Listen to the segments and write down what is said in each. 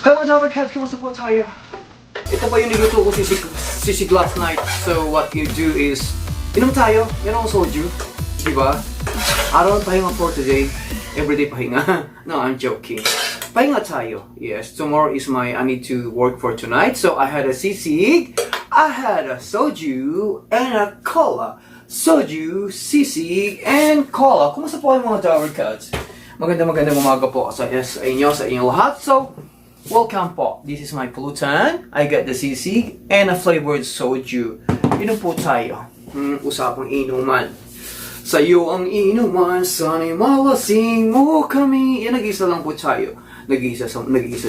Hello, Java Cats! Kumusta po tayo? Ito pa yung niluto ko sisig last night. So what you do is, inom tayo, merong soju, diba? Araw ng pahinga for today. Everyday pahinga. No, I'm joking. Pahinga tayo. Yes, tomorrow is I need to work for tonight. So I had a sisig, I had a soju, and a cola. Soju, sisig, and cola. Kumusta po yung mga Java Cats? Magandang umaga po sa inyong lahat. So, welcome po. This is my pulutan. I got the sisig and a flavored soju. Inom po tayo. Usapang inuman. Sa'yo ang inuman, sana'y malasing mo kami. Yan, nag-isa lang po tayo. Nag-isa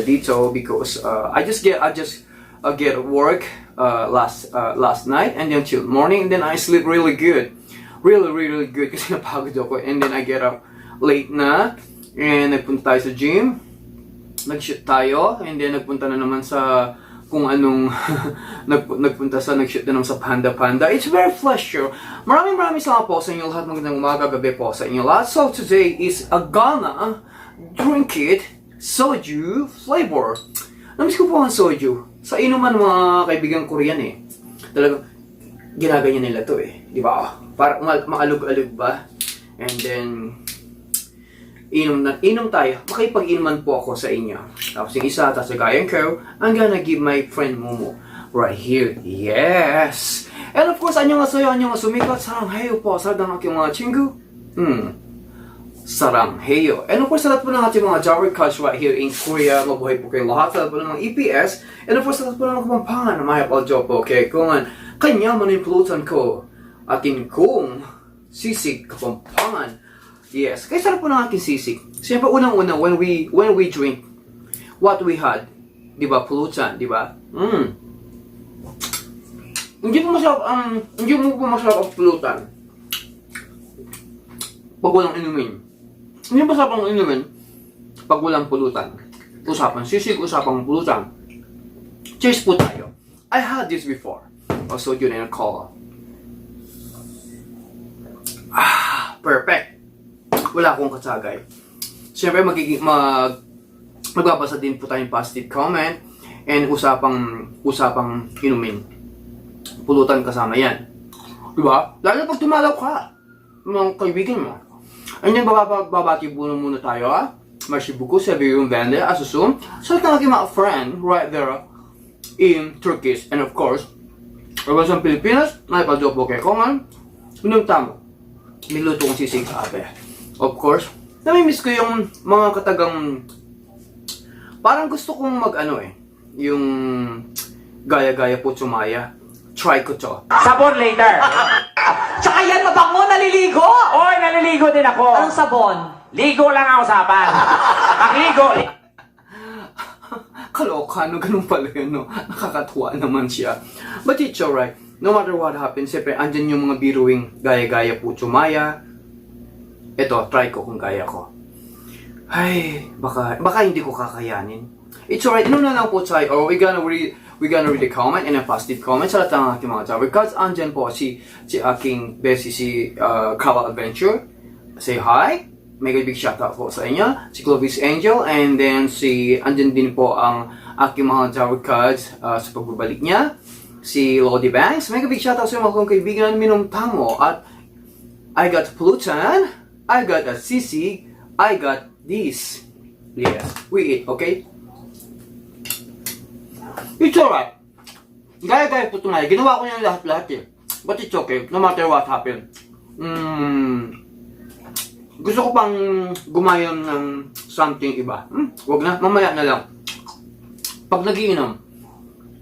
dito because I just get work last night and then till morning and then I sleep really good. Really good kasi napagod ako. And then I get up late na and nagpunta tayo sa gym. Nag-shoot tayo and then nagpunta na naman sa kung anong nag-shoot na naman sa Panda. It's very pleasure. Maraming salamat po sa inyo lahat. Magandang umaga, gabi po sa inyo lahat. So today is a gonna drink it soju flavor. Namiss ko po ang soju. Sa inuman mga kaibigan Korean eh. Talagang ginaganyan nila to eh. Di ba? Para maalog-alog ba? And then inom tayo. Makipag-inuman po ako sa inyo. Tapos yung isa, tapos gayang ko, I'm gonna give my friend Momo right here. Yes! And of course, 안녕하세요, 수미kat saranghayo po sa ng aking mga 친구. Saranghayo. And of course, sa lahat po ng ating mga Java Cats right here in Korea, mabuhay po kayo lahat. Sa lahat po ng mga EPS. And of course, sa lahat po ng mga Kapampangan na may apaljo po. Okay, kung kanya manipulutan ko atin kong sisig Kapampangan. Yes, kaya sarap po ng aking sisig. Siyempre, unang-una, when we drink, what we had, di ba, pulutan, di ba? Hindi mo masarap ang pulutan pag walang inumin. Hindi masarap ang inumin pag walang pulutan. Usapan sisig, usapang pulutan. Cheers po tayo. I had this before. Also, yun and a cola. Perfect. Wala akong katsagay. Siyempre, magbabasa din po tayong positive comment and usapang inumin. Pulutan kasama yan. Diba? Lalo pag tumalaw ka, mga kaibigan mo. Ayun yung babati po muna tayo, ha? Merci beaucoup, sabi yung vende, asusum. So, ito ang aking mga friend right there in Turkish. And of course, pag sa Pilipinas, naipagdok po kayo. Kung inom tamo, niluto kong sisig abe. Of course, namimiss ko yung mga katagang parang gusto kong yung gaya-gaya po tsumaya. Try ko to. Sabon later. Tsaka yan, mabango, naliligo! Oy, naliligo din ako. Anong sabon? Ligo lang ang usapan. Pagligo. Kaloka, ganun pala yun, no? Nakakatuwa naman siya. But it's alright. No matter what happens, siyempre, andyan yung mga biruing gaya-gaya po tsumaya. Ito, try ko kung kaya ko. Ay, baka hindi ko kakayanin. It's alright, inom na lang po tayo. Or we're gonna read the comment and a positive comment sa lahat ng aking mga Java Cats. Andyan po si aking bestie, si Kala Adventure. Say hi. Mega big shoutout po sa inyo. Si Clovis Angel. And then andyan din po ang aking mga Java Cats sa pagbabalik niya. Si Lodi Banks. Mega big shoutout sa mga kong kaibigan. Minumtang mo. At I got pulutan. I got a sisig. I got this. Yes, we eat, okay? It's alright. Gaya-gaya po ito nga. Ginawa ko niyan lahat eh. But it's okay, no matter what happened. Gusto ko pang gumayon ng something iba. Wag na, mamaya na lang. Pag nagiinom,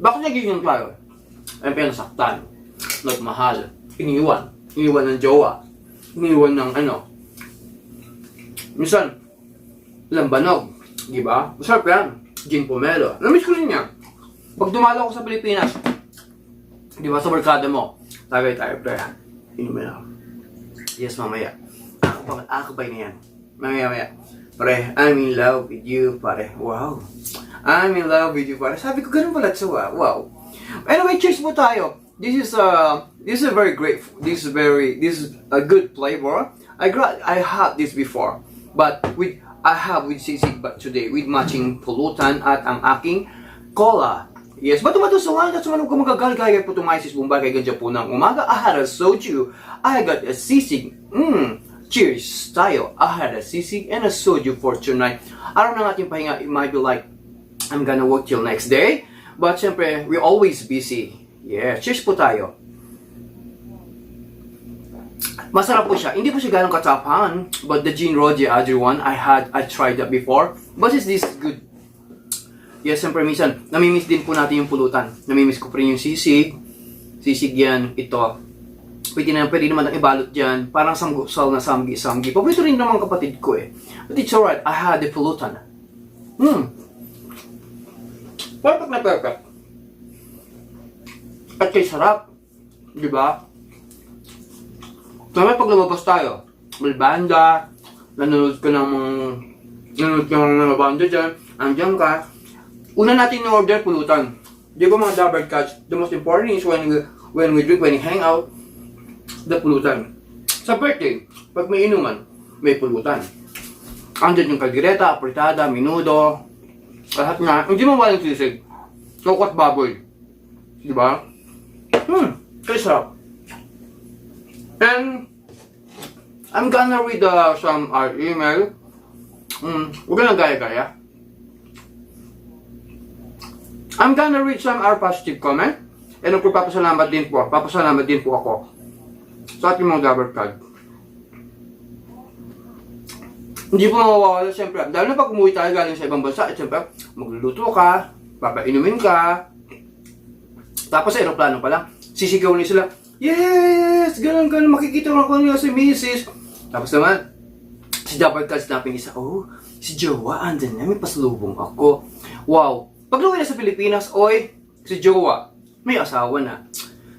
bakit nagiinom tayo? Ay pinasaktan, nagmahal, iniwan ng jowa, iniwan ng minsan, lambanog, di ba? Masarap yan. Gin pomelo. Namiss ko rin yan. Pag dumalo ako sa Pilipinas, di ba, sa barkada mo, tagay tayo, pre. Inumin ako. Yes, mamaya. Akabay na yan. Mamaya. Pre, I'm in love with you, pare. Wow. I'm in love with you, pare. Sabi ko, ganun pala ito, wow. Anyway, cheers po tayo. This is a good flavor. I had this before. But I have with sisig but today with matching pulutan at ang aking cola. Yes, bato-bato sa wala at sumanong kumagagal-gaya po tumayisis bumbay kay ganja po ng umaga. I had a soju. I got a sisig. Cheers tayo. I had a sisig and a soju for tonight. Araw ng ating pahinga, it might be like, I'm gonna work till next day. But syempre, we're always busy. Yeah, cheers po tayo. Masarap po siya. Hindi po siya ganong katapangan. But the Gene Roger other one, I tried that before. But is this good? Yes, siyempre minsan, namimiss din po natin yung pulutan. Namimiss ko pa rin yung sisig. Sisig yan, ito. Pwede naman ang ibalot dyan. Parang samgusal na samgi-samgi. Paborito rin naman kapatid ko eh. But it's alright, I had the pulutan. Perfect na perfect. At kay sarap. Diba? Kaya pag lumabas tayo, may banda, nanonood ka ng mga banda dyan, andyan ka, una natin in-order pulutan. Di ba mga Dabber Cats, the most important is when we drink, when we hang out, the pulutan. Sa birthday, pag may inuman, may pulutan. Andyan yung kaldereta, apritada, minudo, lahat nga. Hindi mo walang sisig. Sokot baboy. Di ba? Kaya sarap. And I'm gonna read some email. Huwag lang gaya-gaya. I'm gonna read some positive comment. And papasalamat din po ako sa ating mga Dabber Cats. Hindi po mawawala siyempre. Dahil na pag umuwi tayo galing sa ibang bansa, at siyempre, magluluto ka, papainumin ka, tapos sa aeroplano pa lang, sisigaw sila, yes! Ganun, makikita ko nila si Mrs. Tapos naman, si Dabber Cats na pinisa, oh, si Jowa, andyan na, may pasalubong ako. Wow! Pagluwi na sa Pilipinas, oy, si Jowa, may asawa na.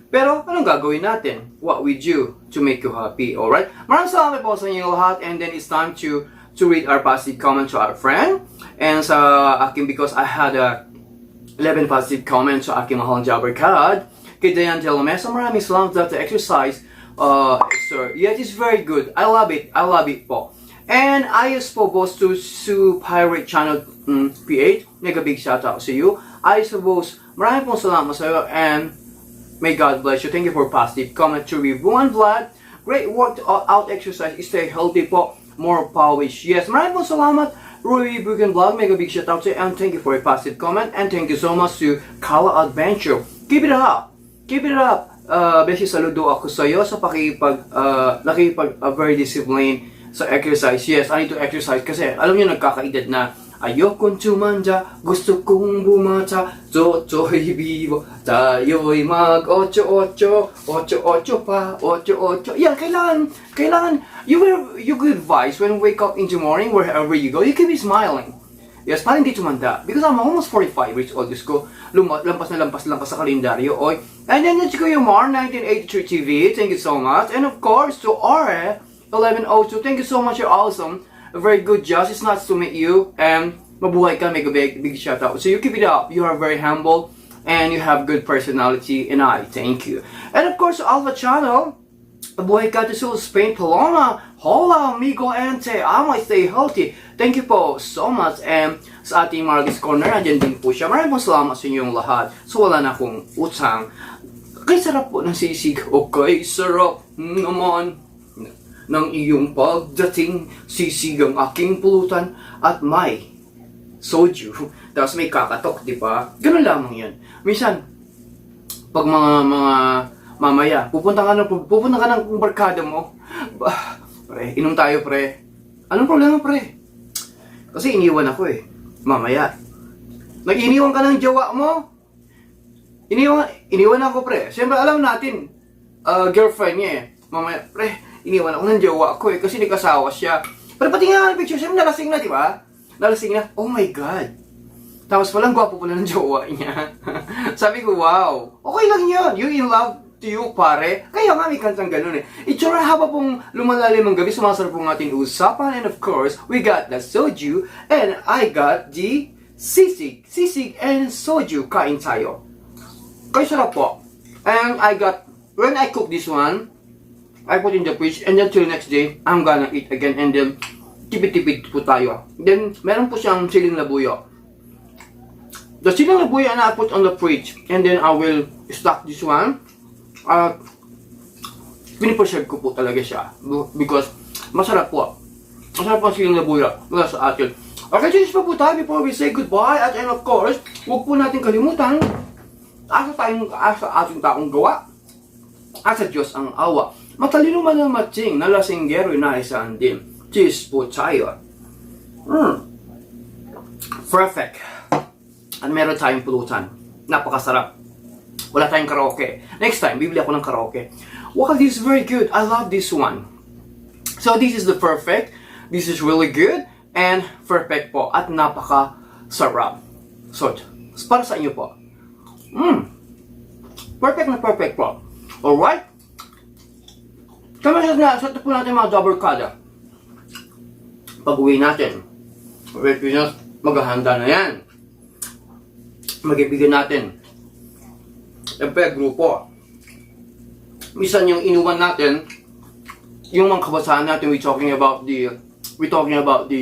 Pero, anong gagawin natin? What we do to make you happy, alright? Maraming salamat po sa inyong lahat, and then it's time to read our positive comment to our friend. And sa akin, because I had 11 positive comments sa aking mahalang Dabber Cat, kay Dayan Delomesa, maraming salamat sa exercise, sir. Yeah, it's very good. I love it po. And I suppose to Pirate Channel PH, mega big shout out to you. I suppose, maraming pong salamat sa iyo, and may God bless you. Thank you for positive comment to everyone. Vlad, great work out exercise. Stay healthy po. More powers. Yes, maraming pong salamat. Roy Bugan Vlog, mega big shout out to you, and thank you for a positive comment. And thank you so much to Kala Adventure. Keep it up. Beshi saludo ako sa iyo sa nakipag very disciplined sa exercise. Yes, I need to exercise kasi alam niyo nagkakaedad na ayokong tumanda, gusto kong bumata, Toto'y bibo, tayo'y mag-8-8 pa, 8-8. Yan, kailangan, you good vibes when you wake up in the morning, wherever you go, you can be smiling. Yes, parang hindi tumanda. Because I'm almost 45 years old. Diyos ko, lampas sa kalendaryo, oy. And then, let's go yung Mar 1983 TV. Thank you so much. And of course, to R 1102. Thank you so much. You're awesome. A very good job. It's nice to meet you. And mabuhay ka. Make a big shout out. So you keep it up. You are very humble. And you have good personality. And I thank you. And of course, Alpha Channel. Mabuhay ka to Spain, Paloma. Hola, amigo, ente. I might stay healthy. Thank you po so much. And sa ating Margis Corner, andyan din po siya. Maraming po salamat sa inyong lahat. So wala na akong utang. Kay sarap po ng sisig. Okay, sarap naman ng iyong pagdating. Sisig ang aking pulutan. At may soju. Tapos may kakatok, di ba? Ganun lamang yan. Minsan, pag mga mamaya, pupunta ka ng barkada mo. Pre, inom tayo, pre. Anong problema, pre? Kasi iniwan ako eh. Mamaya. Nag-iniwan ka ng jowa mo? Iniwan ako, pre. Siyempre, alam natin, girlfriend niya eh. Mamaya, pre, iniwan ako ng jowa ko eh. Kasi nag-asawa siya. Pero pati nga ang picture, siyempre nalasing na, di ba? Nalasing na, oh my God. Tapos palang gwapo pala ng jowa niya. Sabi ko, wow. Okay lang yun. You in love to you, pare. Kaya nga may kantang ganun eh. Itsura haba pong lumalalim ang gabi, sumasarap pong ating usapan. And of course, we got the soju. And I got the sisig. Sisig and soju. Kain tayo. Kaya sarap po. And I got, when I cook this one, I put in the fridge. And then till next day, I'm gonna eat again. And then, tipid-tipid po tayo. Then, meron po siyang siling labuyo. The siling labuyo and I put on the fridge. And then, I will stock this one. Pinipreserve ko po talaga siya. Because, masarap po. Masarap po ang siling labuyo. Mula sa atin. Okay, change pa po tayo before we say goodbye. At and of course, huwag po natin kalimutan. Asa ating taong gawa. Asa Diyos ang awa. Matalino man ang matching. Nalasinggero na isang din. Cheese po tayo. Perfect. At meron tayong pulutan. Napakasarap. Wala tayong karaoke. Next time, bibili ako ng karaoke. Wow, this is very good. I love this one. So this is the perfect. This is really good. And perfect po. At napakasarap. So, para sa inyo po. Perfect na perfect po. Alright? Kami sa po natin mga double kada. Pag-uwi natin, maghahanda na yan. Mag-ibigay natin. Siyempre, grupo. Minsan yung inuman natin, yung mga kabasahan natin, we're talking about the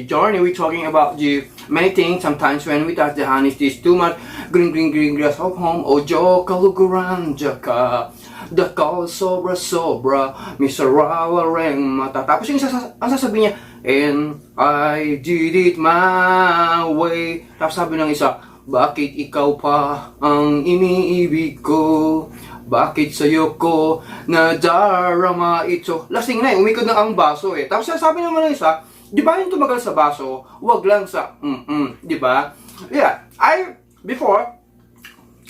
journey, we're talking about the many things. Sometimes when we touch the hand, is this too much? Green grass of home, ojo, kaluguran, jaka. Dakal, sobra, miserawa ring mata. Tapos yung ang sasabihin niya, and I did it my way. Tapos sabi ng isa, bakit ikaw pa ang iniibig ko? Bakit sa'yo ko nadarama ito? Lasing na umikod na ang baso eh. Tapos sabi naman ng isa, di ba yung tumagal sa baso, wag lang sa di ba? Yeah, before,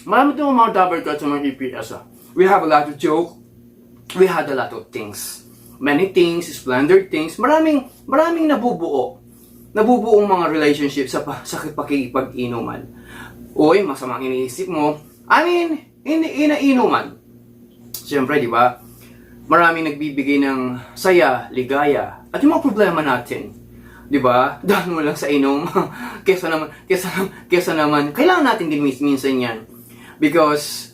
marami itong mga double cut sa mga EPS We have a lot of joke. We had a lot of things. Many things, splendid things. Maraming nabubuo. Nabubuong mga relationship sa pakikipag-inuman. Uy, masamang iniisip mo. I mean, inainuman. Siyempre, di ba? Maraming nagbibigay ng saya, ligaya. At yung mga problema natin. Di ba? Dahil mo lang sa inom. kesa naman, kailangan natin din minsan yan. Because,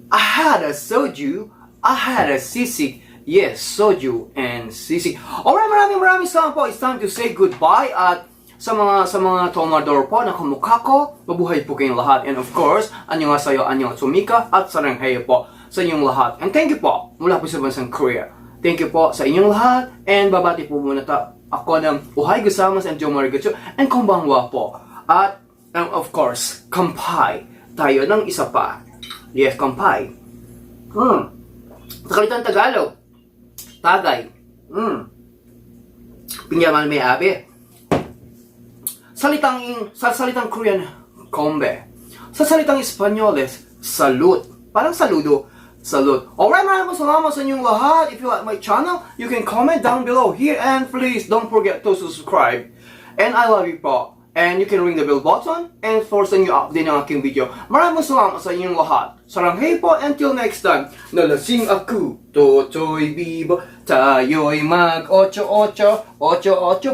I had a soju, I had a sisig. Yes, soju and sisig. Alright, maraming salamat po. It's time to say goodbye at sa mga tomador po na kamukha ko, mabuhay po kayong lahat. And of course, anyong asayo, anyong sumika at saranghayo po sa inyong lahat. And thank you po mula po sa bansang Korea. Thank you po sa inyong lahat. And babati po muna ako ng uhay gusamas and jomarigatsu and konbanwa po. At of course, kampai tayo ng isa pa. Yes, kampai. Sa kalitang Tagalog, tagay. Pinyaman may abi. Sa salitang Korean, kombe. Sa salitang Espanyoles, salud. Parang saludo. Salud. Alright, maraming salamat sa inyong lahat. If you like my channel, you can comment down below here. And please, don't forget to subscribe. And I love you po. And you can ring the bell button and for sa inyo update ng aking video. Maraming salamat sa inyong lahat. Saranghay po, until next time. Nalasing ako, Totoy Bibo. Tayo'y mag-8-8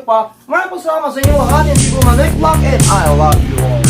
pa. Maraming salamat sa inyong lahat. And see you on my next vlog. And I love you all.